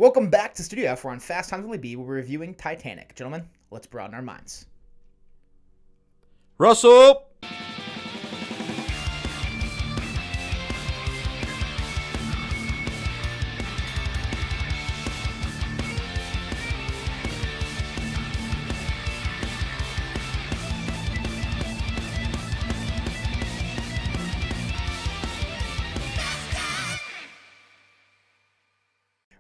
Welcome back to Studio F. We're on Fast Times Willy B. We're reviewing Titanic. Gentlemen, let's broaden our minds. Russell!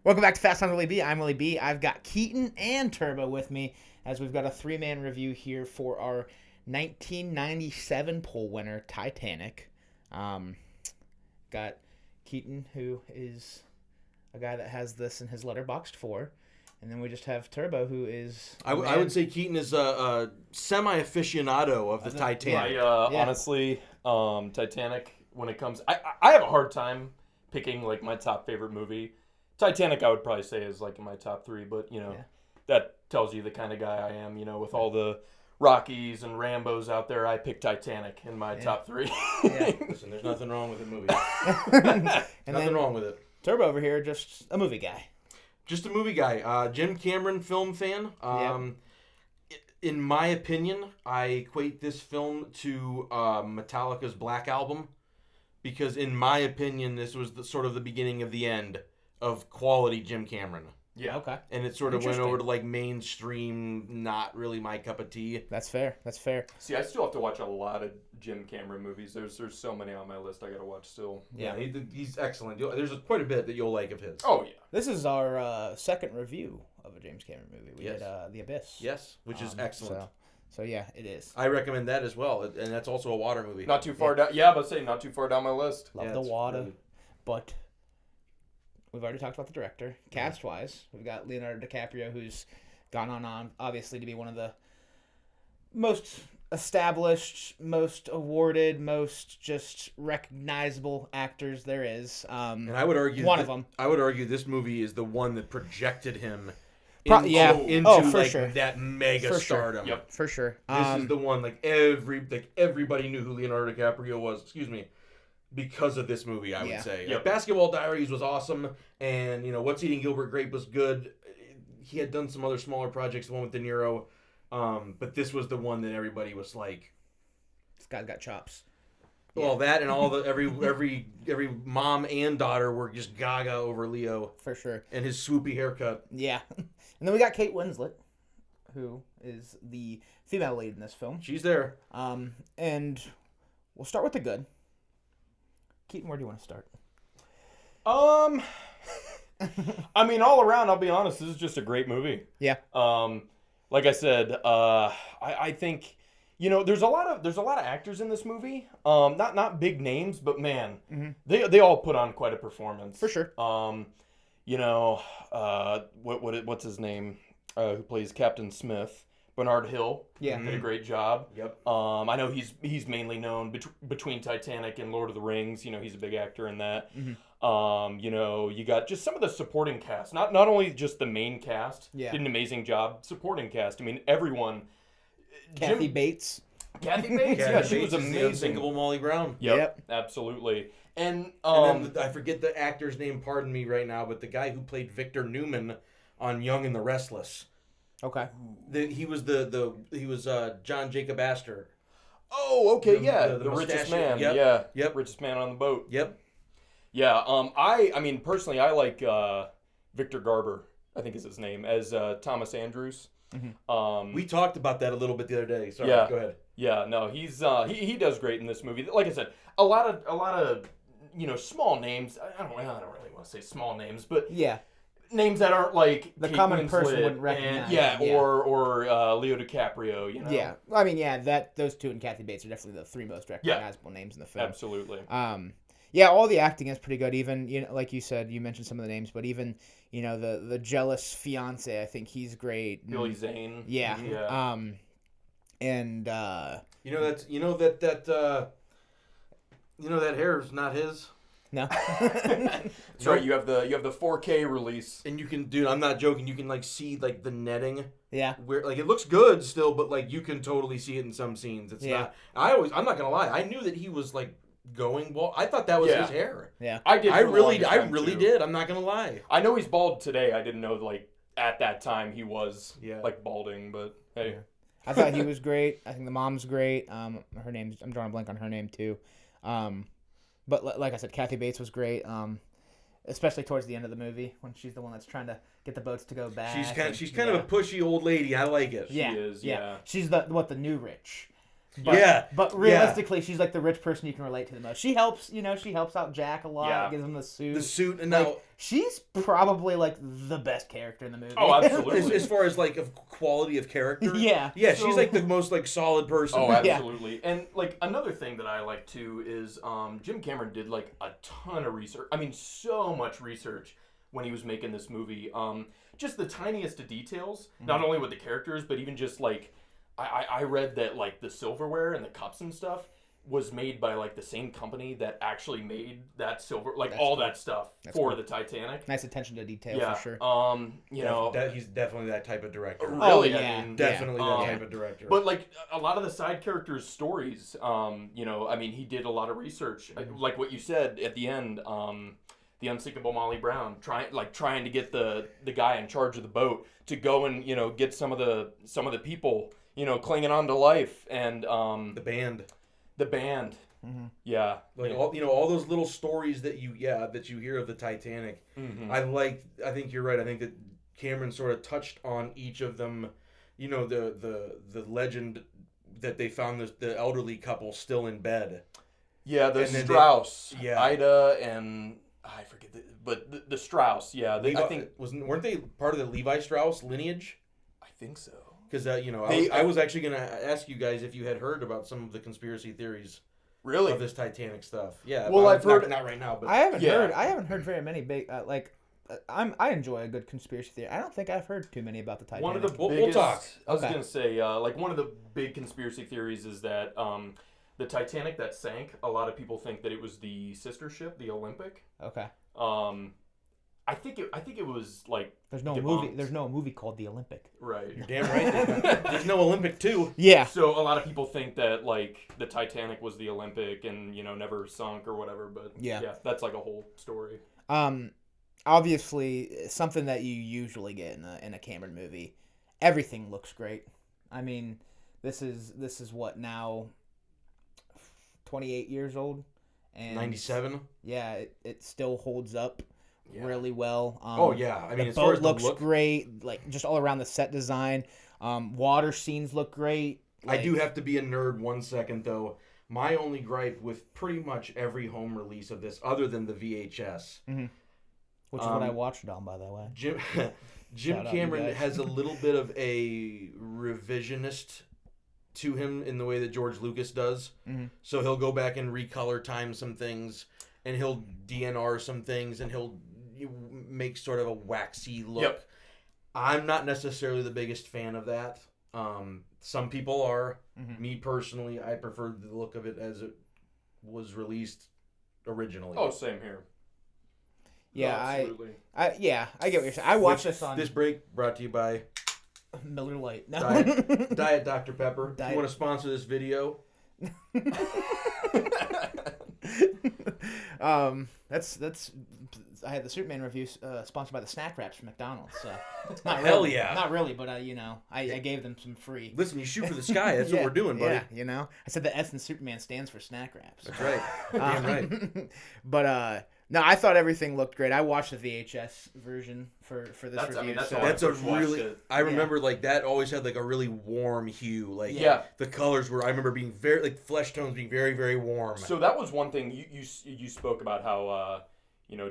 Welcome back to Fast Times Willy B. I'm Willy B. I've got Keaton and Turbo with me as we've got a three-man review here for our 1997 poll winner, Titanic. Got Keaton, who is a guy that has this in his letterboxd for. And then we just have Turbo, who is... I would say Keaton is a semi-aficionado of the Titanic. Honestly, Titanic, when it comes... I have a hard time picking, like, my top favorite movie. Titanic, I would probably say, is, like, in my top three. But, that tells you the kind of guy I am. With all the Rockies and Rambos out there, I pick Titanic in my top three. Listen, there's nothing wrong with the movie. Nothing wrong with it. Turbo over here, just a movie guy. Just a movie guy. Jim Cameron film fan. In my opinion, I equate this film to Metallica's Black Album. Because in my opinion, this was sort of the beginning of the end of quality Jim Cameron. Yeah, okay. And it sort of went over to like mainstream, not really my cup of tea. That's fair. See, I still have to watch a lot of Jim Cameron movies. There's so many on my list I got to watch still. Yeah, he's excellent. There's quite a bit that you'll like of his. Oh, yeah. This is our second review of a James Cameron movie. We did The Abyss. Yes, which is excellent. So yeah, it is. I recommend that as well, and that's also a water movie. Not too far down. Yeah, but say not too far down my list. Love the water, but we've already talked about the director. Cast-wise, we've got Leonardo DiCaprio, who's gone on, obviously, to be one of the most established, most awarded, most just recognizable actors there is. And I would argue one of them. I would argue this movie is the one that projected him into that mega stardom. Sure. Yep, for sure. This is the one everybody knew who Leonardo DiCaprio was. Because of this movie, I would say. Yep. Basketball Diaries was awesome, and What's Eating Gilbert Grape was good. He had done some other smaller projects, the one with De Niro, but this was the one that everybody was like, "This guy's got chops." Well, that and all the every mom and daughter were just gaga over Leo for sure, and his swoopy haircut. Yeah, and then we got Kate Winslet, who is the female lead in this film. She's there. And we'll start with the good. Keaton, where do you want to start? I mean, all around, I'll be honest, this is just a great movie. Yeah. Like I said, I think, there's a lot of actors in this movie. Not big names, but man, they all put on quite a performance. For sure. What's his name? Who plays Captain Smith? Bernard Hill did a great job. Yep. I know he's mainly known between Titanic and Lord of the Rings. He's a big actor in that. You got just some of the supporting cast. Not only just the main cast. Yeah. Did an amazing job. Supporting cast. I mean, everyone. Kathy Bates. Kathy Bates. She was amazing. The unsinkable Molly Brown. Yep. Absolutely. And then I forget the actor's name. Pardon me right now, but the guy who played Victor Newman on Young and the Restless. Okay. He was John Jacob Astor. Oh, okay, the richest man. Yep. Richest man on the boat. Yep. Yeah. I mean, personally, I like Victor Garber, I think is his name, as Thomas Andrews. We talked about that a little bit the other day. Sorry, go ahead. Yeah, no, he's he does great in this movie. Like I said, a lot of small names. I don't really want to say small names, but names that aren't like the Kate common Winslet person wouldn't recognize. Or Leo DiCaprio. Yeah, I mean, those two and Kathy Bates are definitely the three most recognizable names in the film. Absolutely. All the acting is pretty good. Even like you said, you mentioned some of the names, but even the jealous fiance, I think he's great. Billy Zane. Yeah. And that hair is not his. No. That's right. You have the 4K release, and you can, dude. I'm not joking. You can see the netting. Yeah. Where it looks good still, but you can totally see it in some scenes. It's not. I'm not gonna lie. I knew that he was going bald. I thought that was Yeah. his hair. Yeah. I did. I for the really longest time, too. did. I'm not gonna lie. I know he's bald today. I didn't know like at that time he was Yeah. like balding, but hey. Yeah. I thought he was great. I think the mom's great. Her name's, I'm drawing a blank on her name too. But like I said, Kathy Bates was great. Especially towards the end of the movie when she's the one that's trying to get the boats to go back. She's kind of a pushy old lady. I like it. Yeah, She is, yeah. yeah. She's the new rich. But realistically, she's like the rich person you can relate to the most. She helps, she helps out Jack a lot. Yeah. Gives him the suit. And Like, now she's probably like the best character in the movie. Oh, absolutely. as far as like of quality of character, Yeah. yeah, So- she's like the most like solid person. Oh, Yeah. absolutely. And like another thing that I like too is Jim Cameron did like a ton of research. I mean, so much research when he was making this movie. Just the tiniest of details, not only with the characters, but even just like I read that like the silverware and the cups and stuff was made by like the same company that actually made that silver, like That's all cool. that stuff That's for cool. the Titanic. Nice attention to detail Yeah. for sure. You know, He's definitely that type of director. really, yeah. I mean, Definitely that Yeah. type of director. But like a lot of the side characters' stories, I mean, he did a lot of research. Like what you said at the end, the unsinkable Molly Brown trying to get the guy in charge of the boat to go and get some of the people clinging on to life, and the band, Mm-hmm. yeah, like all those little stories that you hear of the Titanic. Mhm. I think you're right. I think that Cameron sort of touched on each of them. The legend that they found the elderly couple still in bed. yeah, the And then Strauss, yeah. Ida, and I forget, but the Strauss, yeah, I think weren't they part of the Levi Strauss lineage? I think so. Because I was actually going to ask you guys if you had heard about some of the conspiracy theories Really? of this Titanic stuff. Yeah. Well, but I've heard not right now, but I haven't Yeah. heard. I haven't heard very many big. I enjoy a good conspiracy theory. I don't think I've heard too many about the Titanic. One of the We'll biggest, talk. I was Okay. gonna say, like one of the big conspiracy theories is that the Titanic that sank. A lot of people think that it was the sister ship, the Olympic. Okay. I think it was like There's no debunked. movie. There's no movie called The Olympic. Right. you're damn right. There's no Olympic 2. Yeah. So a lot of people think that like the Titanic was the Olympic and never sunk or whatever. But Yeah. that's like a whole story. Obviously, something that you usually get in a Cameron movie. Everything looks great. I mean, this is what now. 28 years old. And 97. Yeah, it still holds up Yeah. really well. Oh yeah. I mean, The as far boat as the looks look, great. Like just all around the set design. Water scenes look great. I do have to be a nerd 1 second though. My only gripe with pretty much every home release of this, other than the VHS, Which is what I watched it on, by the way. Jim Shout out, you Cameron guys. has a little bit of a revisionist to him in the way that George Lucas does. So he'll go back and recolor time some things, and he'll DNR some things, and he'll make sort of a waxy look. Yep. I'm not necessarily the biggest fan of that. Some people are. Me personally, I prefer the look of it as it was released originally. Oh, same here. Yeah, No, absolutely. I get what you're saying. I watched this on This break brought to you by Miller Lite. No. Diet Dr. Pepper. If Diet- you want to sponsor this video, That's I had the Superman review sponsored by the snack wraps from McDonald's. So not Hell really, yeah. not really, but I gave them some free. listen, you shoot for the sky. That's what Yeah, we're doing, buddy. Yeah, I said the S in Superman stands for snack wraps. That's right. Damn right. But no, I thought everything looked great. I watched the VHS version for this That's- I review. mean, that's so all I That's a first watched really. it. I remember like that always had like a really warm hue. Like Yeah. the colors were. I remember being very like flesh tones being very very warm. So that was one thing you spoke about how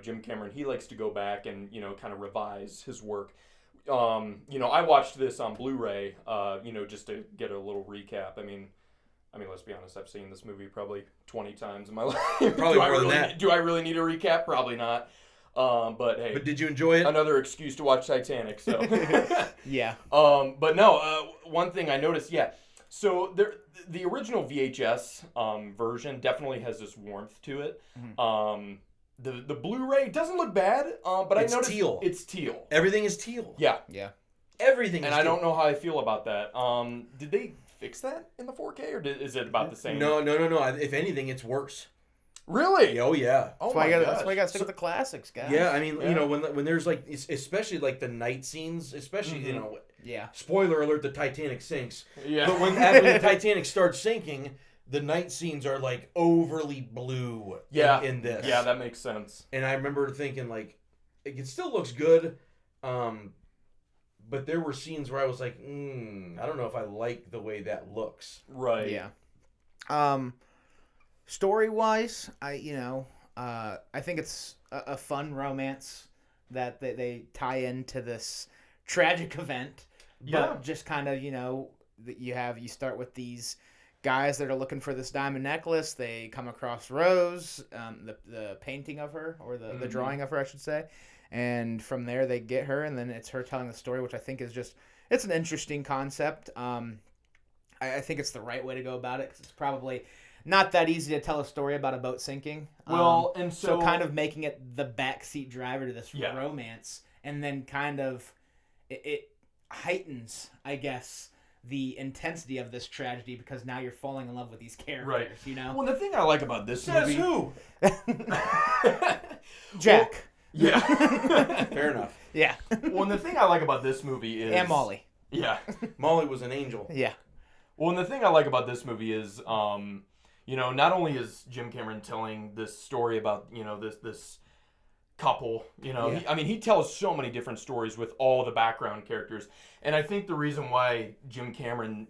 Jim Cameron, he likes to go back and kind of revise his work. I watched this on Blu-ray just to get a little recap. I mean let's be honest, I've seen this movie probably 20 times in my life. Probably more than that. Do I really need a recap? Probably not. But hey, But did you enjoy it? another excuse to watch Titanic. So yeah, but no, one thing I noticed, yeah. So the original VHS version definitely has this warmth to it. The Blu-ray doesn't look bad, but It's I noticed teal. it's teal. Everything is teal. Yeah, Everything. and is I teal. don't know how I feel about that. Did they fix that in the 4K, or is it about the same? No. If anything, it's worse. Really? Oh yeah. Oh That's my why you gosh. gotta stick with the classics, guys. Yeah, I mean, Yeah. you know, when there's like, especially like the night scenes, especially you know, Yeah. spoiler alert, the Titanic sinks. Yeah. But after the Titanic starts sinking, the night scenes are like overly blue. Yeah. In this. Yeah, that makes sense. And I remember thinking like, it still looks good, but there were scenes where I was like, I don't know if I like the way that looks. Right. Yeah. Story wise, I think it's a fun romance that they tie into this tragic event. But Yeah. just kind of, you start with these guys that are looking for this diamond necklace. They come across Rose, the painting of her, or the drawing of her, I should say. And from there they get her, and then it's her telling the story, which I think is it's an interesting concept. I think it's the right way to go about it, because it's probably not that easy to tell a story about a boat sinking. Well, and so kind of making it the backseat driver to this Yeah. romance, and then kind of it heightens, I guess, the intensity of this tragedy, because now you're falling in love with these characters. Right. Well, the thing I like about this Says movie. who? Jack. Yeah. Fair enough. Yeah. Well, and the thing I like about this movie is And Molly. Yeah. Molly was an angel. Yeah. Well, and the thing I like about this movie is, not only is Jim Cameron telling this story about, this couple, Yeah. he tells so many different stories with all the background characters. And I think the reason why Jim Cameron,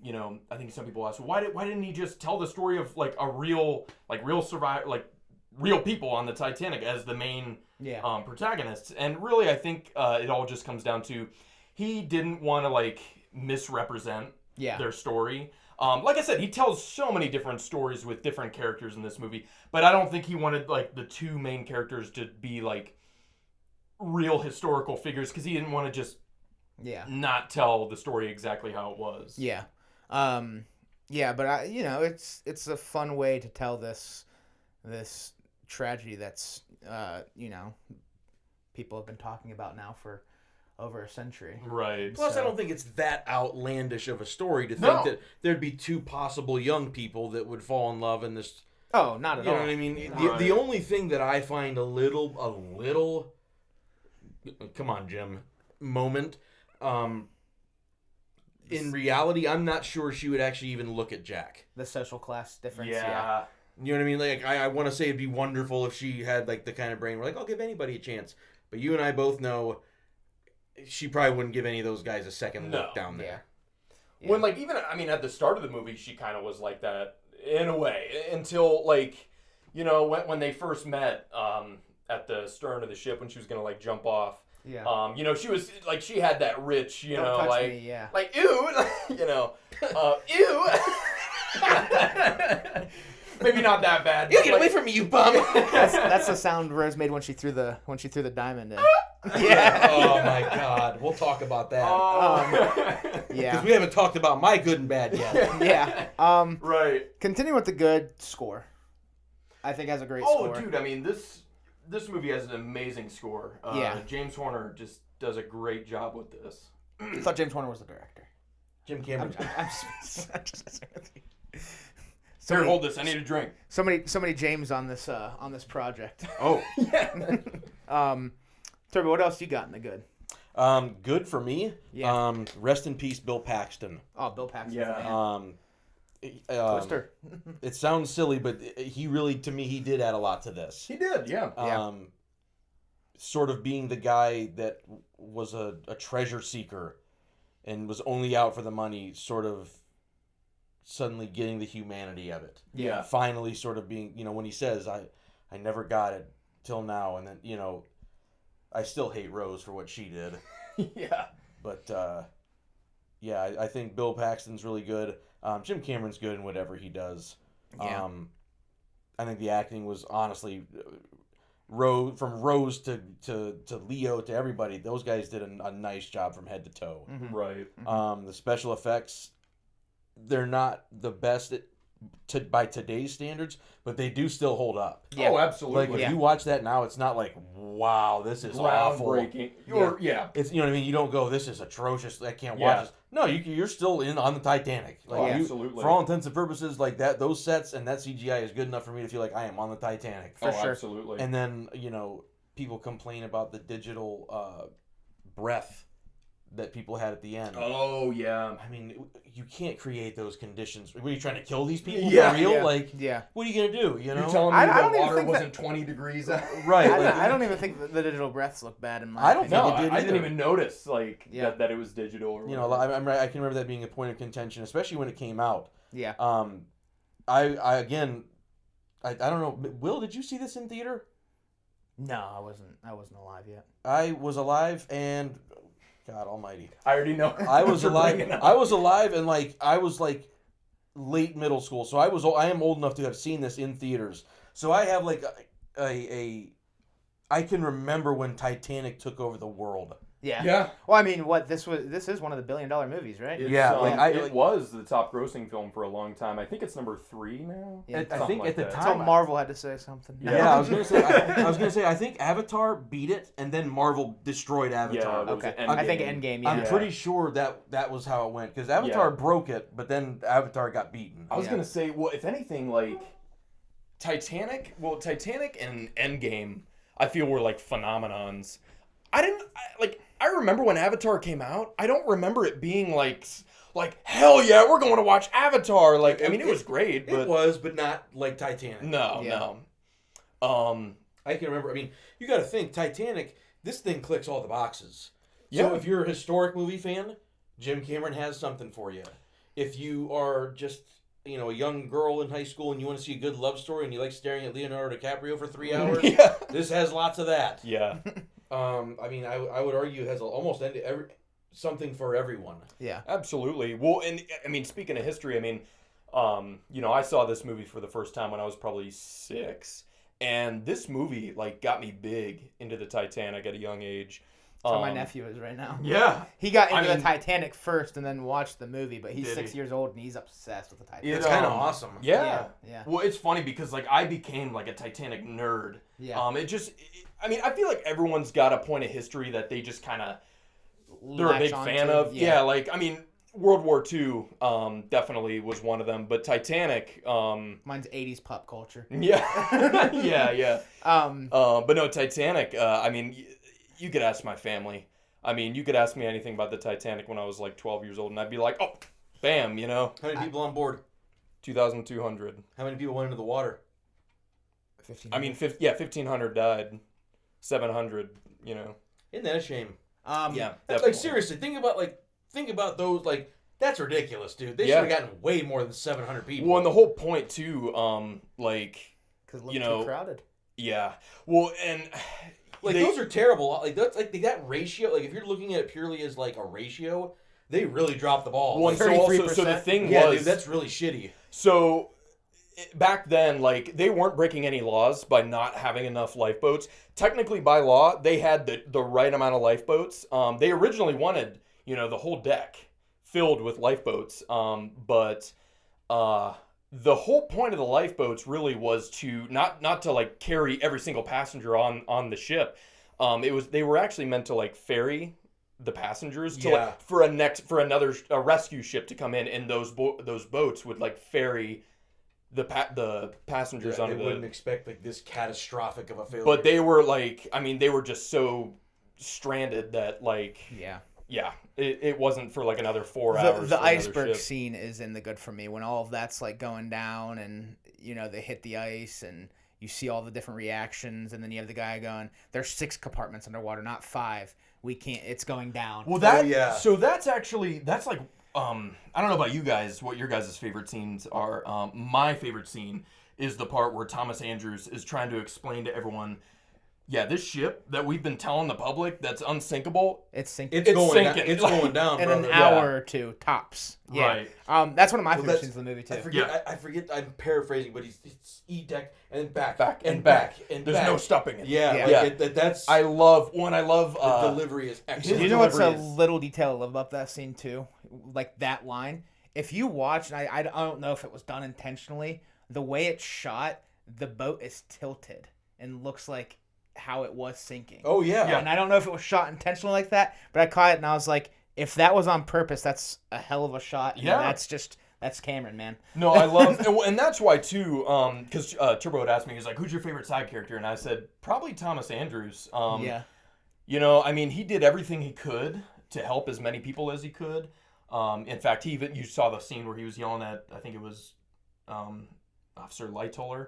I think some people ask, why didn't he just tell the story of like a real survivor, like real people on the Titanic as the main protagonists? And really, I think it all just comes down to he didn't want to like misrepresent their story. Like I said, he tells so many different stories with different characters in this movie, but I don't think he wanted like the two main characters to be like real historical figures, because he didn't want to just not tell the story exactly how it was. Yeah. But it's a fun way to tell this tragedy that's people have been talking about now for over a century. Right. Plus, I don't think it's that outlandish of a story to think that there'd be two possible young people that would fall in love in this. Oh, not at all. You know what I mean? Right. The only thing that I find a little, come on, Jim, moment. In reality, I'm not sure she would actually even look at Jack. The social class difference. Yeah. You know what I mean? Like, I want to say it'd be wonderful if she had like the kind of brain where like, I'll give anybody a chance. But you and I both know she probably wouldn't give any of those guys a second look down there. Yeah. When, like, even, at the start of the movie, she kind of was like that, in a way, until, like, when they first met at the stern of the ship when she was going to, like, jump off. Yeah. She was, like, she had that rich, Don't touch like, me, yeah. like, ew, ew. Maybe not that bad. You get away from me, you bum! That's the sound Rose made when she threw the diamond in. Yeah. Oh my God, we'll talk about that. Yeah. Because we haven't talked about my good and bad yet. Yeah. Right. Continue with the good score. I think has a great score. Oh, dude, this movie has an amazing score. James Horner just does a great job with this. I thought James Horner was the director. Jim Cameron. I'm just messing with you. Here, hold this. I need a drink. So many James on this project. Oh. Turbo, what else you got in the good? Good for me. Yeah. Rest in peace, Bill Paxton. Oh, Bill Paxton. Yeah. Twister. It sounds silly, but he really, to me, he did add a lot to this. He did, yeah. Sort of being the guy that was a treasure seeker and was only out for the money, sort of suddenly getting the humanity of it. Yeah. Finally sort of being, when he says, I never got it till now, and then, I still hate Rose for what she did. Yeah. But, I think Bill Paxton's really good. Jim Cameron's good in whatever he does. Yeah. I think the acting was honestly, from Rose to Leo to everybody, those guys did a nice job from head to toe. Mm-hmm. Right. The special effects, they're not the best by today's standards, but they do still hold up. Yeah. Oh, absolutely. Like if you watch that now, it's not like, wow, this is awful. Groundbreaking. It's, you know what I mean. You don't go, this is atrocious. I can't watch this. No, you're still on the Titanic. Like absolutely. For all intents and purposes, like that, those sets and that CGI is good enough for me to feel like I am on the Titanic. For sure. Absolutely. And then people complain about the digital breath that people had at the end. Oh yeah. I mean, you can't create those conditions. Were you trying to kill these people Yeah. for real? Yeah. Like, Yeah. what are you gonna do? You know, You're telling me I the don't even water think wasn't 20 degrees out? right? I don't even think that the digital breaths look bad in my I don't opinion. think No, it did I didn't either. even notice Yeah. that it was digital. Or You know, I can remember that being a point of contention, especially when it came out. Yeah. I don't know. Will, did you see this in theater? No, I wasn't alive yet. I was alive, and God Almighty, I already know. I was You're alive. bringing up. I was alive, and I was late middle school, so I am old enough to have seen this in theaters. So I have I can remember when Titanic took over the world. Yeah. Yeah. Well, I mean, this is one of the $1 billion movies, right? It was the top grossing film for a long time. I think it's number 3 now. Yeah. I think at the Until time. Marvel had to say something. Yeah, I was gonna say. I was gonna say. I think Avatar beat it, and then Marvel destroyed Avatar. Yeah, Okay. Endgame. I think Endgame. Yeah. I'm pretty sure that was how it went because Avatar broke it, but then Avatar got beaten. I was gonna say, well, if anything, like Titanic and Endgame, I feel were like phenomenons. I remember when Avatar came out. I don't remember it being like hell yeah, we're going to watch Avatar. Like, I mean, it was great, but It was, but not like Titanic. no. I can remember. I mean, you got to think Titanic. This thing clicks all the boxes. Yeah. So if you're a historic movie fan, Jim Cameron has something for you. If you are just a young girl in high school and you want to see a good love story and you like staring at Leonardo DiCaprio for 3 hours, Yeah. this has lots of that. Yeah. I mean, I would argue it has almost something for everyone. Yeah. Absolutely. Well, and I mean, speaking of history, I mean, I saw this movie for the first time when I was probably 6, and this movie got me big into the Titanic at a young age. That's how my nephew is right now. Yeah. He got into the Titanic first and then watched the movie, but he's Did 6 he? years old and he's obsessed with the Titanic. It's kind of awesome. Yeah. Yeah. Well, it's funny because I became a Titanic nerd. Yeah. I mean, I feel like everyone's got a point of history that they just kind of they're a Latch big onto, fan of. yeah. I mean, World War II definitely was one of them, but Titanic. Mine's 80s pop culture. Yeah. yeah. But no, Titanic. I mean, you could ask my family. I mean, you could ask me anything about the Titanic when I was 12 years old, and I'd be like, oh, bam, How many people on board? 2,200. How many people went into the water? 15. I mean, 1,500 died. 700, Isn't that a shame? Yeah, Like seriously, think about those. That's ridiculous, dude. They should have gotten way more than 700 people. Well, and the whole point too, because too crowded. Yeah. Well, and those are terrible. That's that ratio. If you're looking at it purely as a ratio, they really dropped the ball. Well, so the thing yeah, was, dude, that's really shitty. So back then, they weren't breaking any laws by not having enough lifeboats. Technically, by law, they had the right amount of lifeboats. They originally wanted, the whole deck filled with lifeboats. But the whole point of the lifeboats really was to not to carry every single passenger on the ship. They were actually meant to ferry the passengers to for another rescue ship to come in, and those boats would ferry the passengers onto they wouldn't expect this catastrophic of a failure. But they were they were just so stranded that it wasn't for another 4 hours. The iceberg scene is in the good for me when all of that's going down and they hit the ice and you see all the different reactions and then you have the guy going, there's 6 compartments underwater, not 5. We can't. It's going down. Well, so that's I don't know about you guys, what your guys' favorite scenes are. My favorite scene is the part where Thomas Andrews is trying to explain to everyone, this ship that we've been telling the public that's unsinkable. It's sinking. It's going sinking. It's going down, in brother. an hour or two, tops. Yeah. Right. That's one of my favorite scenes in the movie, too. I forget, I'm paraphrasing, but it's E-deck and then back and back. And there's no stopping it. Yeah. That's... I love the delivery is excellent. You know what's a little detail I love about that scene, too? That line? if you watch, and I don't know if it was done intentionally, the way it's shot, the boat is tilted and looks like how it was sinking. Oh, yeah. And I don't know if it was shot intentionally like that, but I caught it and I was like, if that was on purpose, that's a hell of a shot. And that's Cameron, man. No, I love, and that's why too, because Turbo had asked me, he's like, who's your favorite side character? And I said, probably Thomas Andrews. Yeah. You know, I mean, he did everything he could to help as many people as he could. In fact, you saw the scene where he was yelling at, I think it was Officer Lightoller.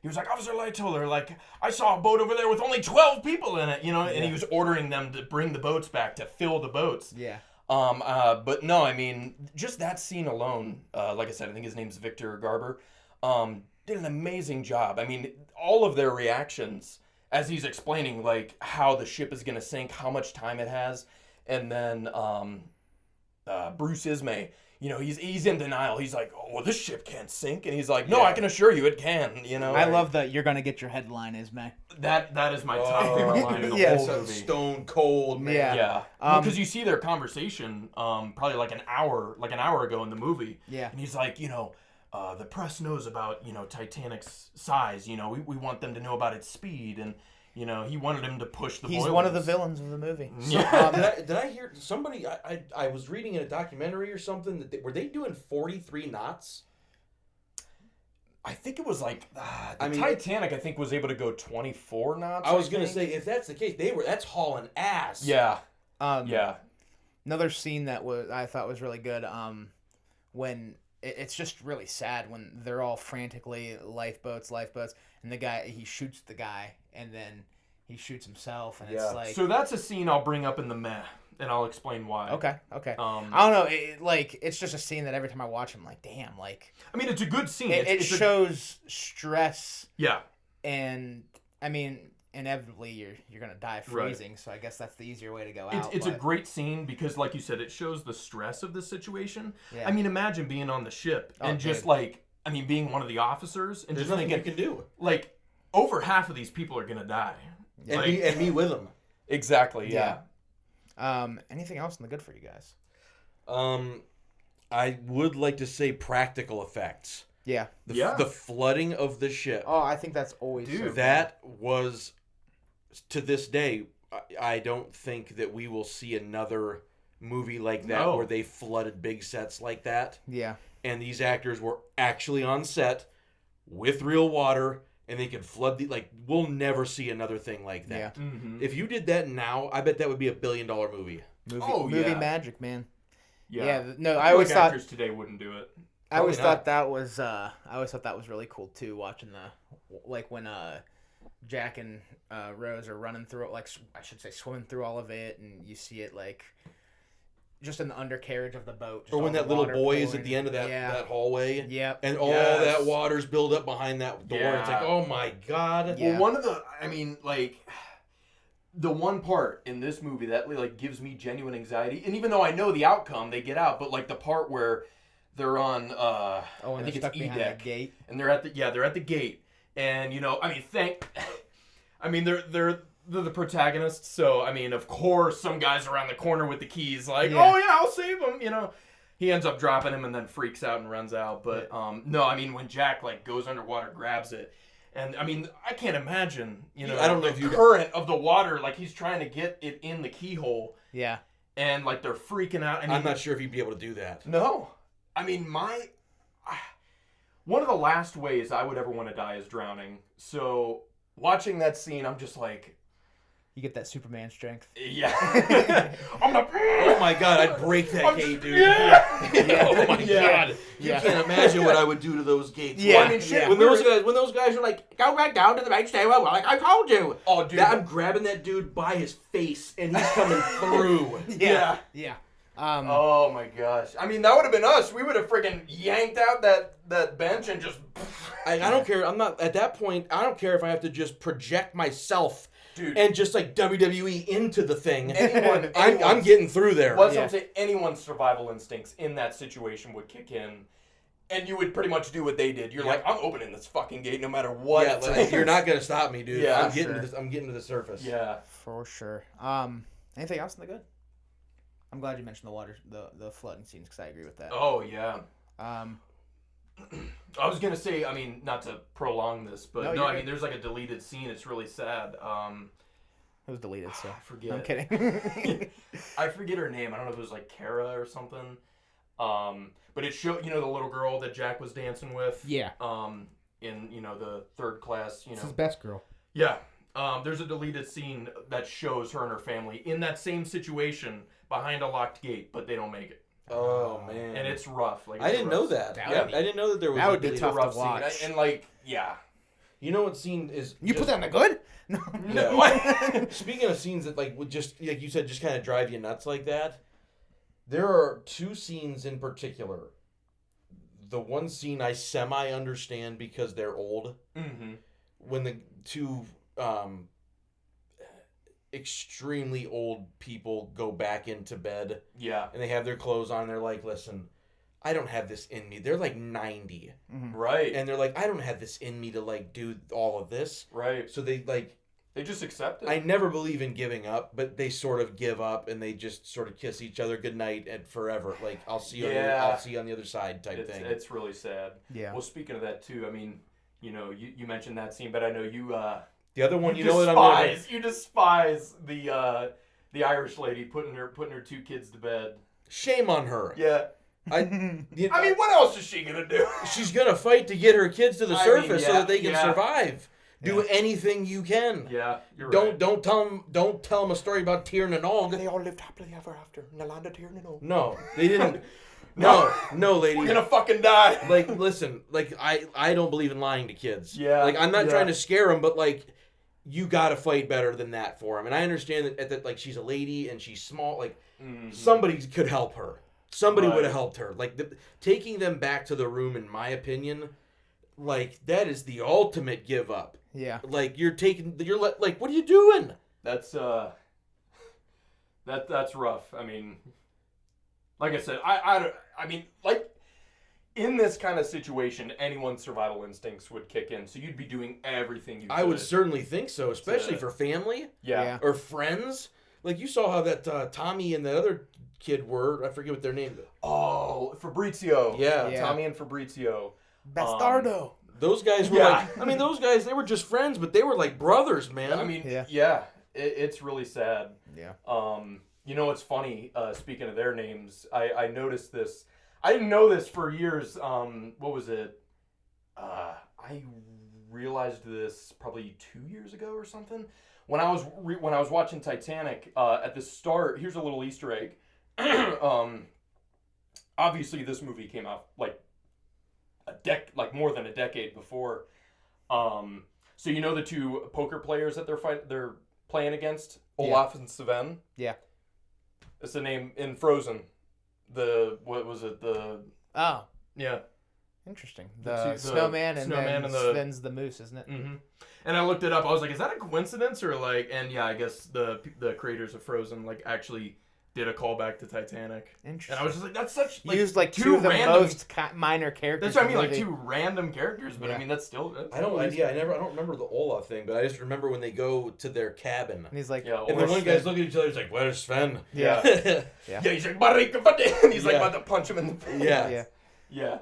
He was like, Officer Lightoller, like, I saw a boat over there with only 12 people in it, you know, and he was ordering them to bring the boats back, to fill the boats. Yeah. But no, I mean, just that scene alone, like I said, I think his name's Victor Garber, did an amazing job. I mean, all of their reactions as he's explaining, like, how the ship is going to sink, how much time it has, and then Bruce Ismay, you know, he's in denial. He's like, oh, well, this ship can't sink. And he's like, no, I can assure you it can, you know. I love that you're going to get your headline, Ismay. That is my top favorite line in the whole movie. Stone cold, man. Yeah. Because you see their conversation probably like an hour ago in the movie. Yeah. And he's like, you know, the press knows about, you know, Titanic's size. You know, we want them to know about its speed. And, you know, he wanted him to push the boilers. He's one of the villains of the movie. Yeah. Did I hear somebody? I was reading in a documentary or something that were they doing 43 knots? I think it was like Titanic. I think was able to go 24 knots. I was gonna say if that's the case, that's hauling ass. Yeah. Yeah. Another scene that I thought was really good. When it's just really sad when they're all frantically lifeboats, and the guy he shoots the guy and then he shoots himself, and it's like. So that's a scene I'll bring up in the meh, and I'll explain why. Okay. I don't know. It's just a scene that every time I watch, I'm like, damn. Like. I mean, it's a good scene. It shows stress. Yeah. And I mean, inevitably you're gonna die freezing. Right. So I guess that's the easier way to go out. It's a great scene because, like you said, it shows the stress of the situation. Yeah. I mean, imagine being on the ship and just like, I mean, being one of the officers and there's just nothing thinking, you can do. Like, over half of these people are gonna die. And, like, me with them. Exactly. Yeah. Anything else in the good for you guys? I would like to say practical effects. Yeah. The flooding of the ship. Oh, I think that's always so that was, to this day, I don't think that we will see another movie like that where they flooded big sets like that. Yeah. And these actors were actually on set with real water, and they could flood we'll never see another thing like that. Yeah. Mm-hmm. If you did that now, I bet that would be $1 billion movie. Movie magic, man. Yeah. No, I always thought actors today wouldn't do it. I always thought that was really cool too. Watching when Jack and Rose are running through it, swimming through all of it, and you see it like just in the undercarriage of the boat. Or when that little boy is at the end of that hallway. Yep. And all that water's built up behind that door. Yeah. It's like, oh my God. Yeah. Well, the one part in this movie that like gives me genuine anxiety, and even though I know the outcome, they get out, but like the part where they're on I think it's E deck gate, and they're at the gate, and you know, they're the protagonists, so I mean, of course, some guy's around the corner with the keys, like, oh yeah, I'll save him, you know. He ends up dropping him and then freaks out and runs out. But no, I mean, when Jack like goes underwater, grabs it, and I mean, I can't imagine, you know, I don't know the current of the water, like he's trying to get it in the keyhole. Yeah. And like they're freaking out. I mean, I'm not sure if you'd be able to do that. No, I mean, one of the last ways I would ever want to die is drowning. So watching that scene, I'm just like. You get that Superman strength. Yeah. Oh my God, I'd break that gate, dude. Yeah. Oh my God. You can't imagine what I would do to those gates. Yeah. Well, I mean, shit. When those guys are like, go back down to the main stairwell, like I told you. Oh, dude. I'm grabbing that dude by his face, and he's coming through. Yeah. Oh my gosh. I mean, that would have been us. We would have friggin' yanked out that bench and just. I don't care. I'm not at that point. I don't care if I have to just project myself. Dude. And just like WWE into the thing. Anyone I'm getting through there. Well, I'm saying anyone's survival instincts in that situation would kick in, and you would pretty much do what they did. You're like, I'm opening this fucking gate no matter what. Yeah, like, you're not gonna stop me, dude. Yeah, I'm getting to the surface. Yeah, for sure. Anything else in the good? I'm glad you mentioned the flooding scenes because I agree with that. Oh yeah. Um, I was gonna say, I mean, not to prolong this, but No, I mean, there's like a deleted scene. It's really sad. it was deleted, so I forget. I'm kidding. I forget her name. I don't know if it was like Kara or something. But it showed, the little girl that Jack was dancing with. Yeah. In the third class. It's his best girl. Yeah. There's a deleted scene that shows her and her family in that same situation behind a locked gate, but they don't make it. Oh man. And it's rough. Like I didn't know that. I didn't know that there was. That would be a tough rough to watch. scene. And like, yeah. You know what scene is? You put that in the good? No. No. Speaking of scenes that would just like you said, just kind of drive you nuts like that. There are two scenes in particular. The one scene I semi understand because they're old. Mm-hmm. When the two extremely old people go back into bed. Yeah. And they have their clothes on. And they're like, listen, I don't have this in me. They're like 90. Mm-hmm. Right. And they're like, I don't have this in me to like do all of this. Right. So they just accept it. I never believe in giving up, but they sort of give up and they just sort of kiss each other goodnight and forever. Like, I'll see you on the other side type thing. It's really sad. Yeah. Well, speaking of that too, I mean, you mentioned that scene, but I know you the other one, you despise the Irish lady putting her two kids to bed. Shame on her. Yeah. I mean, what else is she gonna do? She's gonna fight to get her kids to the surface so that they can survive. Yeah. Do anything you can. Yeah, Don't tell them a story about Tir na Nog. They all lived happily ever after in the land of Tir na Nog. No, they didn't. No, lady. We're gonna fucking die. Like, listen, like I don't believe in lying to kids. Yeah. Like, I'm not trying to scare them, but like, you gotta fight better than that for them. And I understand that like she's a lady and she's small. Like, somebody could help her. Somebody would have helped her. Like, taking them back to the room, in my opinion, like that is the ultimate give up. Yeah. Like, like, what are you doing? That's that's rough. I mean, like I said, I mean, like, in this kind of situation, anyone's survival instincts would kick in. So you'd be doing everything you could. I would certainly think so, especially for family. Yeah. Or friends. Like, you saw how that Tommy and the other kid were. I forget what their name is. Oh, Fabrizio. Yeah. Tommy and Fabrizio. Bastardo. Those guys were those guys, they were just friends, but they were like brothers, man. I mean, it's really sad. Yeah. It's funny, speaking of their names, I noticed this. I didn't know this for years. What was it? I realized this probably 2 years ago or something. When I was watching Titanic, at the start, here's a little Easter egg. Obviously, this movie came out like more than a decade before. So the two poker players that they're playing against, Olaf and Sven. Yeah. It's the name in Frozen. What was it? Oh. Yeah. Interesting. The snowman and then Sven's the moose, isn't it? Mm-hmm. And I looked it up. I was like, is that a coincidence or like? And yeah, I guess the creators of Frozen like actually did a callback to Titanic. Interesting. And I was just like, that's such like, used like two of the most minor characters. That's what I mean, like two random characters, but I mean that's still. I don't remember the Olaf thing, but I just remember when they go to their cabin. And he's like, and the one guy's looking at each other. He's like, "Where's Sven?" Yeah. Yeah. He's like, and he's like about to punch him in the face. Yeah. Yeah.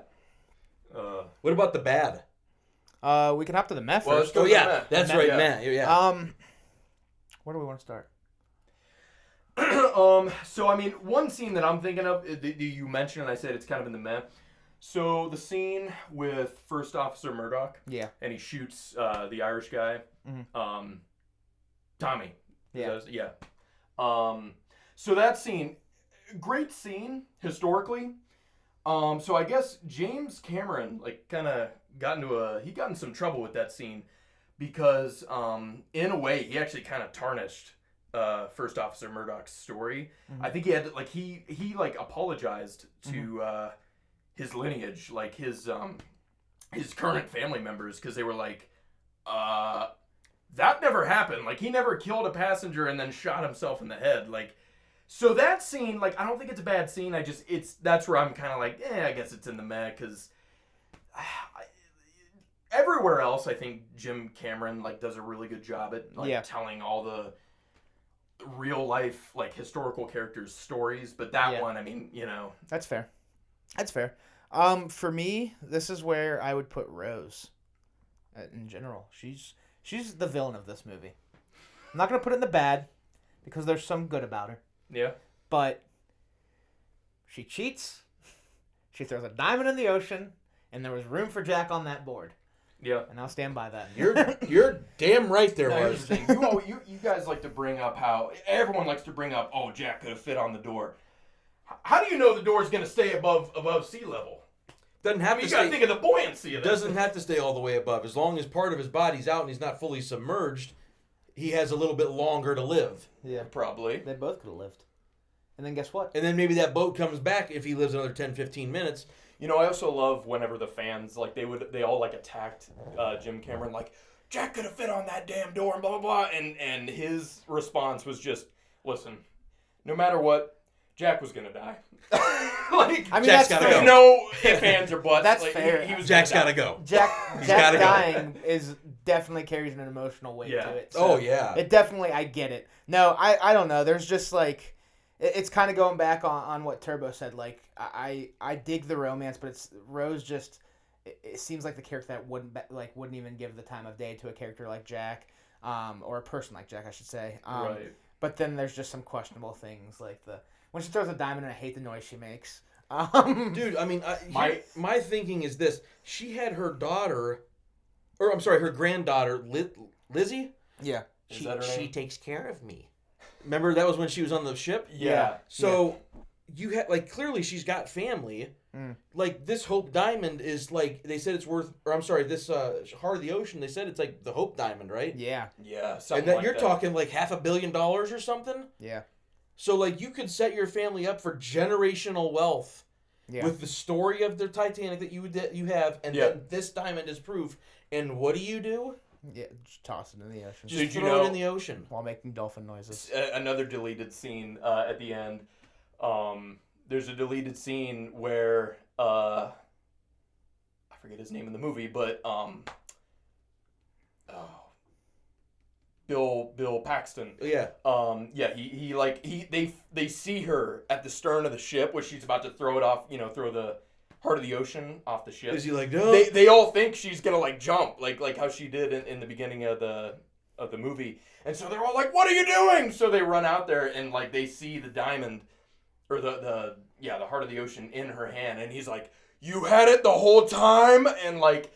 What about the bad? We can hop to the Met first. Oh yeah, that's right, Matt. Yeah. Where do we want to start? So I mean, one scene that I'm thinking of, you mentioned, and I said it's kind of in the meh. So the scene with First Officer Murdoch, and he shoots the Irish guy, Tommy. Yeah. So that scene, great scene historically. So I guess James Cameron like kind of got in some trouble with that scene because in a way he actually kind of tarnished First Officer Murdoch's story. I think he had to, he apologized to his lineage, like his current family members, because they were like, that never happened. Like, he never killed a passenger and then shot himself in the head. Like, so that scene, like, I don't think it's a bad scene. That's where I'm kind of like, I guess it's in the meh, because everywhere else, I think Jim Cameron like does a really good job at telling all real life, like, historical characters' stories, but that one, I mean, That's fair. That's fair. For me, this is where I would put Rose. In general, she's the villain of this movie. I'm not gonna put it in the bad because there's some good about her. Yeah. But she cheats. She throws a diamond in the ocean, and there was room for Jack on that board. Yeah. And I'll stand by that. You're damn right there No, was. here's the thing. You guys like to bring up how everyone likes to bring up, oh, Jack could have fit on the door. How do you know the door's going to stay above sea level? Doesn't have to You stay. got to think of the buoyancy of that. Doesn't have to stay all the way above. As long as part of his body's out and he's not fully submerged, he has a little bit longer to live. Yeah, probably. They both could have lived. And then guess what? And then maybe that boat comes back if he lives another 10, 15 minutes. I also love whenever the fans, like, they all, like, attacked Jim Cameron, like, Jack could have fit on that damn door and blah, blah, blah. And his response was just, listen, no matter what, Jack was going to die. Like, I mean, Jack's that's gotta fair. go. No ifs, ands, or buts. That's like, fair. He was Jack's got to go. Jack gotta go. dying is definitely carries an emotional weight to it. So Oh, yeah. It definitely, I get it. No, I don't know. There's just like, it's kind of going back on what Turbo said. Like, I dig the romance, but it's Rose just, it seems like the character that wouldn't even give the time of day to a character like Jack, or a person like Jack, I should say. Right. But then there's just some questionable things like when she throws a diamond, and I hate the noise she makes. Dude, I mean, my thinking is this. She had her daughter, or I'm sorry, her granddaughter, Lizzie? Yeah. Is that her She name? takes care of me. Remember that was when she was on the ship? Yeah. So you had, like, clearly she's got family. Like, this Hope Diamond is, like, they said it's worth, or I'm sorry, this Heart of the Ocean, they said it's like the Hope Diamond, right? Yeah. Yeah. And Something that like you're that. talking like $500 million or something? Yeah. So, like, you could set your family up for generational wealth with the story of the Titanic that you have, and then this diamond is proof. And what do? Yeah, just toss it in the ocean. Just throw it in the ocean. While making dolphin noises. Another deleted scene at the end. There's a deleted scene where I forget his name in the movie, but Bill Paxton. Yeah. They see her at the stern of the ship where she's about to throw it off, throw the Heart of the Ocean off the ship. Is he like, no? They all think she's gonna like jump, like how she did in the beginning of the movie, and so they're all like, "What are you doing?" So they run out there and like they see the diamond, or the Heart of the Ocean in her hand, and he's like, "You had it the whole time," and like,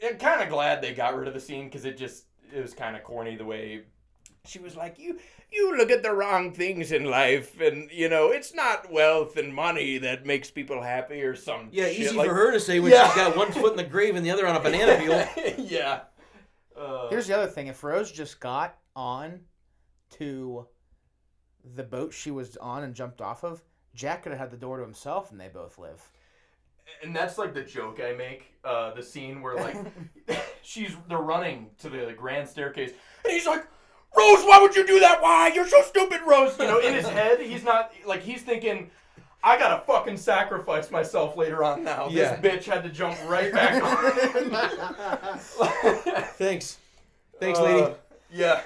I'm kind of glad they got rid of the scene because it was kind of corny the way she was like, you look at the wrong things in life, and it's not wealth and money that makes people happy or some Yeah, shit. easy like, for her to say when she's got one foot in the grave and the other on a banana peel. Yeah. Here's the other thing. If Rose just got on to the boat she was on and jumped off of, Jack could have had the door to himself and they both live. And that's like the joke I make, the scene where like they're running to the grand staircase and he's like, "Rose, why would you do that? Why? You're so stupid, Rose." In his head, he's not like, he's thinking, I gotta fucking sacrifice myself later on now. Yeah. This bitch had to jump right back on. Thanks, lady. Yeah.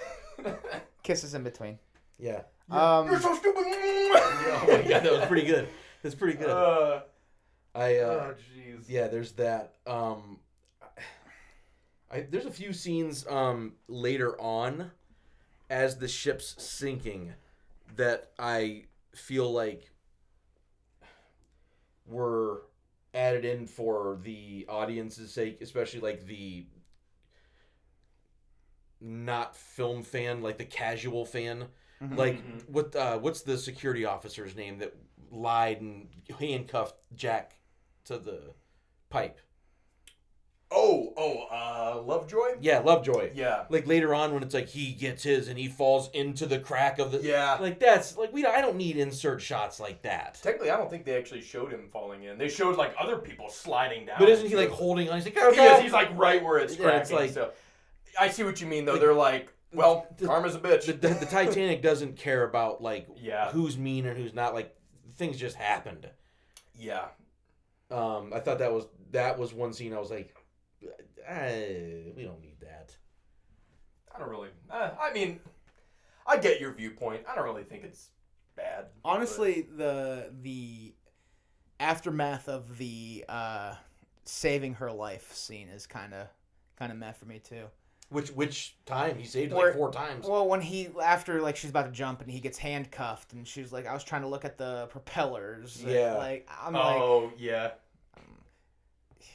Kisses in between. Yeah. You're so stupid. Oh my god, that was pretty good. That's pretty good. Oh, jeez. Yeah, there's that. There's a few scenes later on as the ship's sinking that I feel like were added in for the audience's sake, especially like the not film fan, like the casual fan. Mm-hmm. Like what's the security officer's name that lied and handcuffed Jack to the pipe? Lovejoy? Yeah, Lovejoy. Yeah. Like later on when it's like he gets his and he falls into the crack of the... Yeah. Like that's... Like I don't need insert shots like that. Technically, I don't think they actually showed him falling in. They showed like other people sliding down. But isn't he like holding on? He's like, He okay. is. He's like right where it's Yeah, cracking. it's like- So I see what you mean though. They're like, well, karma's a bitch. The Titanic doesn't care about like Yeah. who's mean and who's not. Like things just happened. Yeah. I thought that was one scene I was like, we don't need that. I don't really. I mean, I get your viewpoint. I don't really think it's bad. Honestly, the aftermath of the saving her life scene is kind of meh for me too. Which time? He saved her Where- like 4 times. Well, when after like she's about to jump and he gets handcuffed and she's like, I was trying to look at the propellers. Yeah. Like I'm yeah.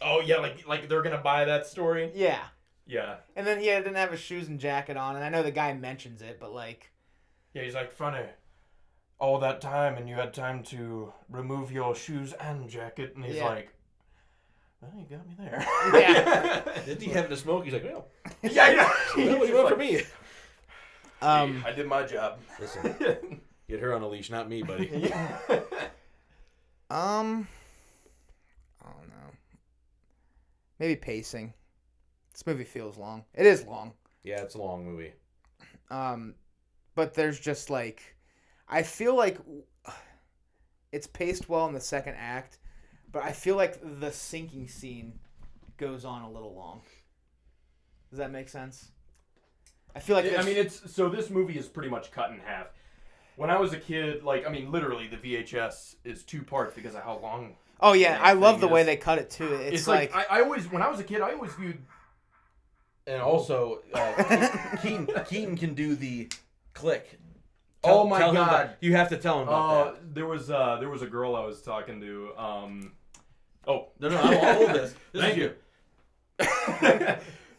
Oh yeah, like they're gonna buy that story. yeah. Yeah. And then he didn't have his shoes and jacket on, and I know the guy mentions it, but like, Yeah, he's like, funny. All that time, and you had time to remove your shoes and jacket, and he's Yeah. like, well, you got me there. Yeah. Did he have to smoke? He's like, well, yeah. what do you want from me? I did my job. Listen, get her on a leash, not me, buddy. I don't know. Maybe pacing. This movie feels long. It is long. Yeah, it's a long movie. But there's just like, I feel like it's paced well in the second act, but I feel like the sinking scene goes on a little long. Does that make sense? I feel like this movie is pretty much cut in half. When I was a kid, literally the VHS is 2 parts because of how long. Oh yeah, I love the thing way is. they cut it too. It's like I always, when I was a kid, I always viewed. And also, Keaton can do the click. Oh my tell him God. that. You have to tell him about that. There was a girl I was talking to. No, I'll hold this. Thank you.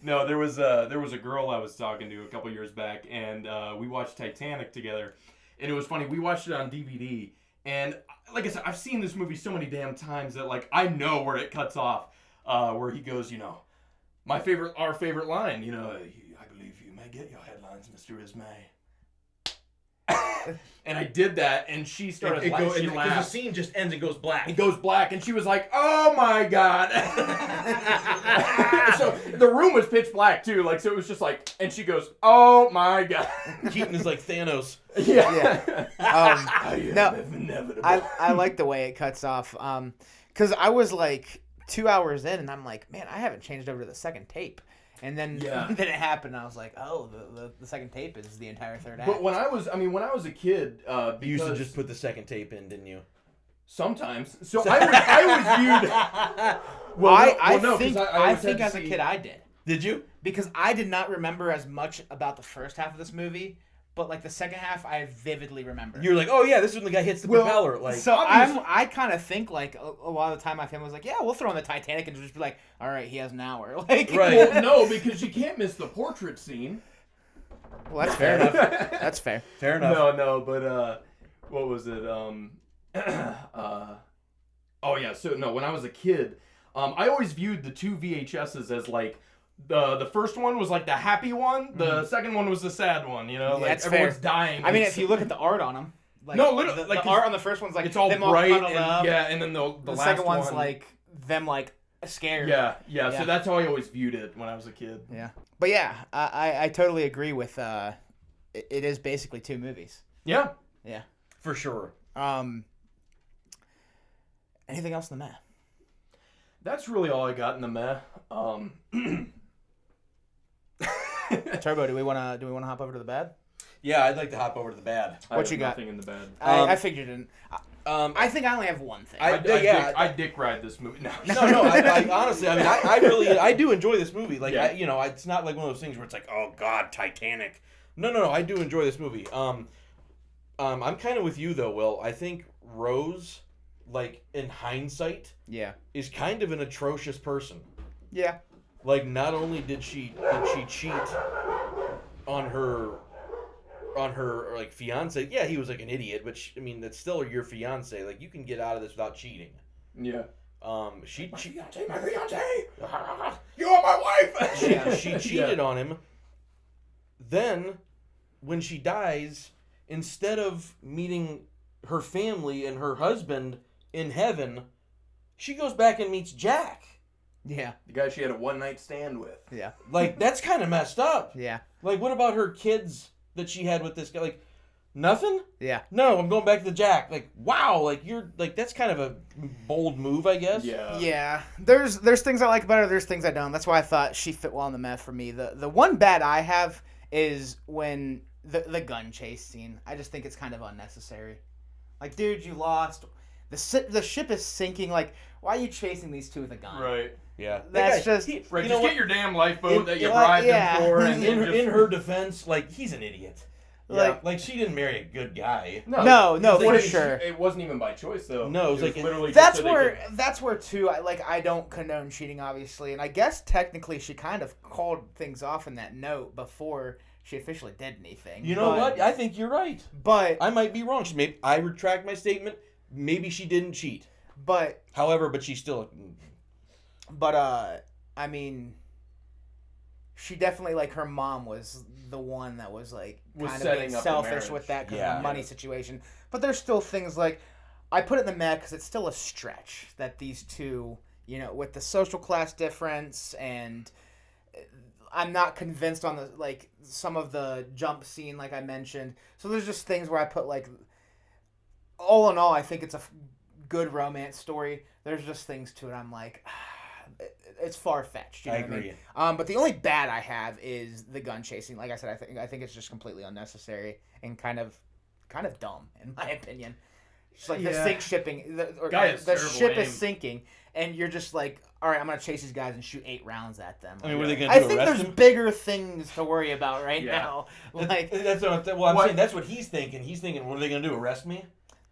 No, there was a girl I was talking to a couple years back, and we watched Titanic together, and it was funny. We watched it on DVD, and like I said, I've seen this movie so many damn times that like I know where it cuts off, where he goes, our favorite line, I believe you may get your headlines, Mr. Ismay. And I did that, and she started laughing. She Because the laughed. scene just ends and goes black. It goes black, and she was like, "Oh my God!" So the room was pitch black too, so it was just like, and she goes, "Oh my God!" Keaton is like Thanos. Yeah. I like the way it cuts off. Because I was like 2 hours in, and I'm like, man, I haven't changed over to the second tape. And then then it happened, and I was like, oh, the second tape is the entire third act. But when I was a kid, You used to just put the second tape in, didn't you? sometimes, so I was viewed. I think as a kid I did. Did you? Because I did not remember as much about the first half of this movie, but like the second half I vividly remember. You're like, oh yeah, this is when the guy hits the propeller. Like, so I kind of think like a lot of the time my family was like, yeah, we'll throw in the Titanic and just be like, all right, he has an hour. Like, right? Well, no, because you can't miss the portrait scene. Well, that's fair enough. That's fair. Fair enough. No, but what was it? Oh yeah. So no, when I was a kid, I always viewed the 2 VHSs as like. The first one was like the happy one. The second one was the sad one. That's everyone's fair. dying. I mean, if you look at the art on them, like, no, literally, the art on the first one's like it's all them bright all cuddled up. and then the last second one's one, like them like scared. yeah. So that's how I always viewed it when I was a kid. Yeah. But yeah, I totally agree with it is basically 2 movies. Yeah. Yeah. For sure. Anything else in the meh? That's really all I got in the meh. Turbo, do we want to hop over to the bad? Yeah, I'd like to hop over to the bad. What you got? Nothing in the bad. I figured it. I think I only have one thing. I dick ride this movie. No. No. I honestly, I do enjoy this movie. Like, Yeah. it's not like one of those things where it's like, oh God, Titanic. No. I do enjoy this movie. I'm kind of with you though, Will. I think Rose, like in hindsight, is kind of an atrocious person. Yeah. Like, not only did she cheat on her like fiance. Yeah, he was like an idiot, but that's still your fiance. Like, you can get out of this without cheating. Yeah. She My fiance. You are my wife. she cheated on him. Then, when she dies, instead of meeting her family and her husband in heaven, she goes back and meets Jack. Yeah. The guy she had a one-night stand with. Yeah. Like, that's kind of messed up. Yeah. Like, what about her kids that she had with this guy? Like, nothing? Yeah. No, I'm going back to the Jack. Like, wow. Like, that's kind of a bold move, I guess. Yeah. Yeah. There's things I like about her. There's things I don't. That's why I thought she fit well in the meh for me. The one bad I have is when the gun chase scene. I just think it's kind of unnecessary. Like, dude, you lost. The ship is sinking. Like, why are you chasing these two with a gun? Right. Yeah. That's just... Right, You just know get your damn lifeboat that you Well, bribed yeah. him for. And in her defense, like, he's an idiot. Yeah. Like she didn't marry a good guy. No, for Well, sure. It wasn't even by choice, though. No, it was like- literally That's just so where they could- that's where too. I don't condone cheating, obviously, and I guess technically she kind of called things off in that note before she officially did anything. You know what? I think you're right. But I might be wrong. I retract my statement. Maybe she didn't cheat. but However, but she still. I mean, she definitely, like, her mom was the one that was like Was kind of setting being up the selfish marriage. with that kind Yeah. of money situation. But there's still things like, I put it in the meh because it's still a stretch that these two, you know, with the social class difference, and I'm not convinced on the, like, some of the jump scene, like I mentioned. So there's just things where I put, like, all in all, I think it's a good romance story. There's just things to it I'm like, it's far-fetched. You know I what agree. But the only bad I have is the gun chasing. Like I said, I think it's just completely unnecessary and kind of dumb, in my opinion. It's like the Yeah. shipping, Guy has the terrible ship aim. is sinking, and you're just like, all right, I'm gonna chase these guys and shoot 8 rounds at them. I mean, what are they gonna I do? think Arrest there's him? bigger things to worry about right Yeah. now. Like, That's what I'm What? saying. That's what he's thinking. He's thinking, what are they gonna do? Arrest me?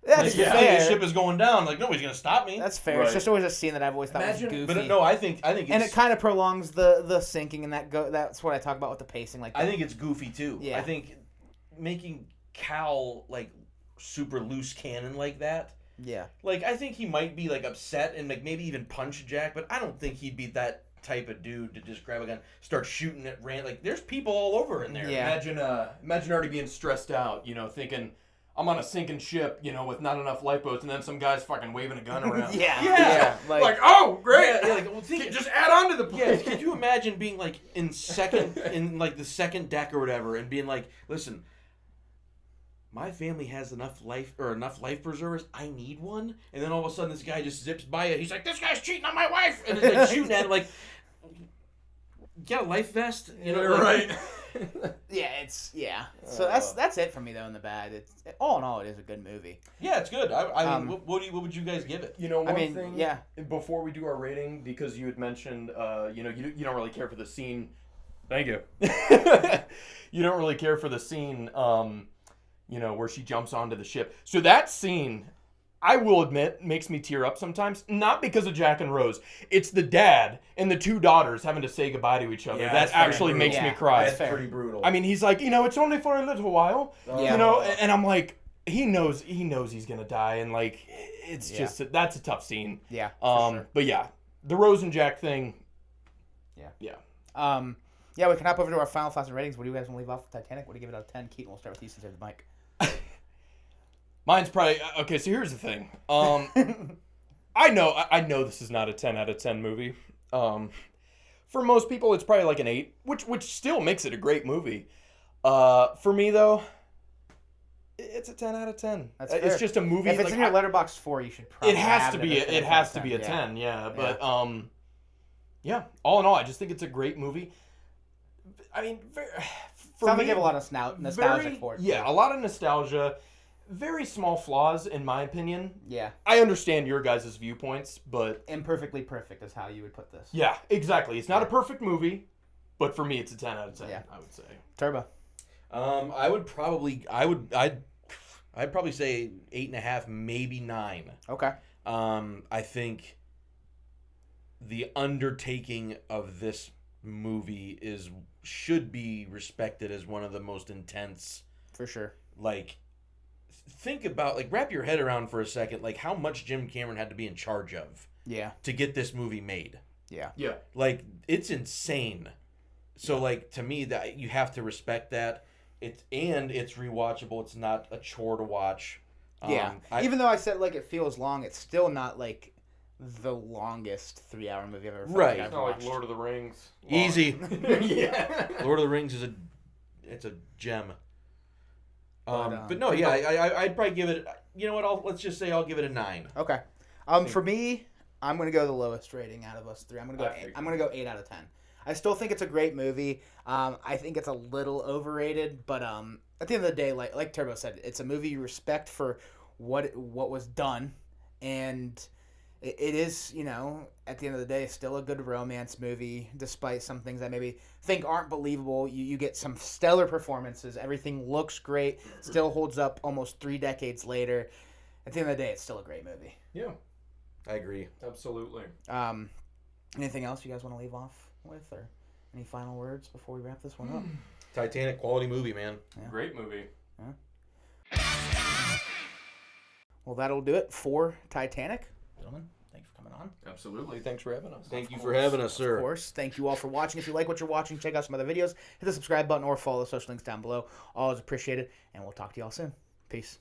that's Yeah. fair. The ship is going down. Like nobody's gonna stop me. That's fair. Right. It's just always a scene that I've always thought was Imagine- goofy. But no, I think it's, and it kind of prolongs the sinking, and that's what I talk about with the pacing. Like, I think it's goofy too. Yeah. I think making Cal like super loose cannon like that. yeah. Like I think he might be like upset and like maybe even punch Jack, but I don't think he'd be that type of dude to just grab a gun, start shooting at random. Like there's people all over in there. Yeah. Imagine already being stressed out, thinking, I'm on a sinking ship, with not enough lifeboats, and then some guy's fucking waving a gun around. Yeah. Like, oh, great! Yeah, like well, think, Just add on to the yeah, plane. could you imagine being like in like the second deck or whatever, and being like, listen, my family has enough life preservers. I need one, and then all of a sudden this guy just zips by it. He's like, this guy's cheating on my wife, and it's like shooting at it, like, get a life vest, like- right? Yeah. So that's it for me though in the bad. All in all, it is a good movie. Yeah, it's good. I mean, Um, what would you guys give it? One mean, thing. yeah. Before we do our rating, because you had mentioned, you don't really care for the scene. Thank you. You don't really care for the scene, where she jumps onto the ship. So that scene, I will admit, makes me tear up sometimes. Not because of Jack and Rose. It's the dad and the 2 daughters having to say goodbye to each other. Yeah, that that's very actually brutal. makes me Yeah, cry. that's fair. pretty brutal. I mean, he's like, it's only for a little while. Yeah. And I'm like, he knows he's gonna die, and like, it's Yeah. just that's a tough scene. Yeah. For sure. But yeah, the Rose and Jack thing. Yeah, we can hop over to our final thoughts and ratings. What do you guys want to leave off with Titanic? What do you give it out of 10? Keaton, we'll start with you since you have the mic. Mine's probably okay. So here's the thing. I know this is not a 10 out of 10 movie. For most people, it's probably like an 8, which still makes it a great movie. For me though, it's a 10 out of 10. That's It's fair. just a movie. If it's like, in your letterbox 4, you should probably it has have to it be. at a It 10 has out to of be a 10, 10. Yeah, but yeah. All in all, I just think it's a great movie. I mean, for Sounds me, like you have a lot of nostalgic for it. Yeah, a lot of nostalgia. Very small flaws, in my opinion. Yeah. I understand your guys' viewpoints, but Imperfectly perfect is how you would put this. yeah, exactly. It's not a perfect movie, but for me, it's a 10 out of 10. Yeah. I would say. Turbo. I'd probably say 8.5, maybe 9. Okay. I think the undertaking of this movie should be respected as one of the most intense. For sure. Like, think about, like, wrap your head around for a second, like, how much Jim Cameron had to be in charge of Yeah. to get this movie made. Yeah. Yeah. Like, it's insane. So, like, to me, that you have to respect that. It's rewatchable. It's not a chore to watch. Yeah. Even though I said, like, it feels long, it's still not, like, the longest 3-hour movie I've ever felt Right. like I've It's not like watched. Lord of the Rings. Easy. Yeah. Lord of the Rings it's a gem. But But no, yeah, I'd probably give it. You know what? Let's just say I'll give it a 9. Okay. For me, I'm gonna go the lowest rating out of us 3. I'm gonna go 8 out of 10. I still think it's a great movie. I think it's a little overrated, but at the end of the day, like Turbo said, it's a movie you respect for what was done, and it is, at the end of the day, still a good romance movie, despite some things I maybe think aren't believable. You get some stellar performances. Everything looks great. Still holds up almost 3 decades later. At the end of the day, it's still a great movie. Yeah. I agree. Absolutely. Anything else you guys want to leave off with, or any final words before we wrap this one up? Titanic, quality movie, man. Yeah. Great movie. Yeah. Well, that'll do it for Titanic. Gentlemen, thank you for coming on. Absolutely. Thanks for having us. Thank you for having us, sir. Of course. Thank you all for watching. If you like what you're watching, check out some other videos. Hit the subscribe button or follow the social links down below. Always appreciated, and we'll talk to you all soon. Peace.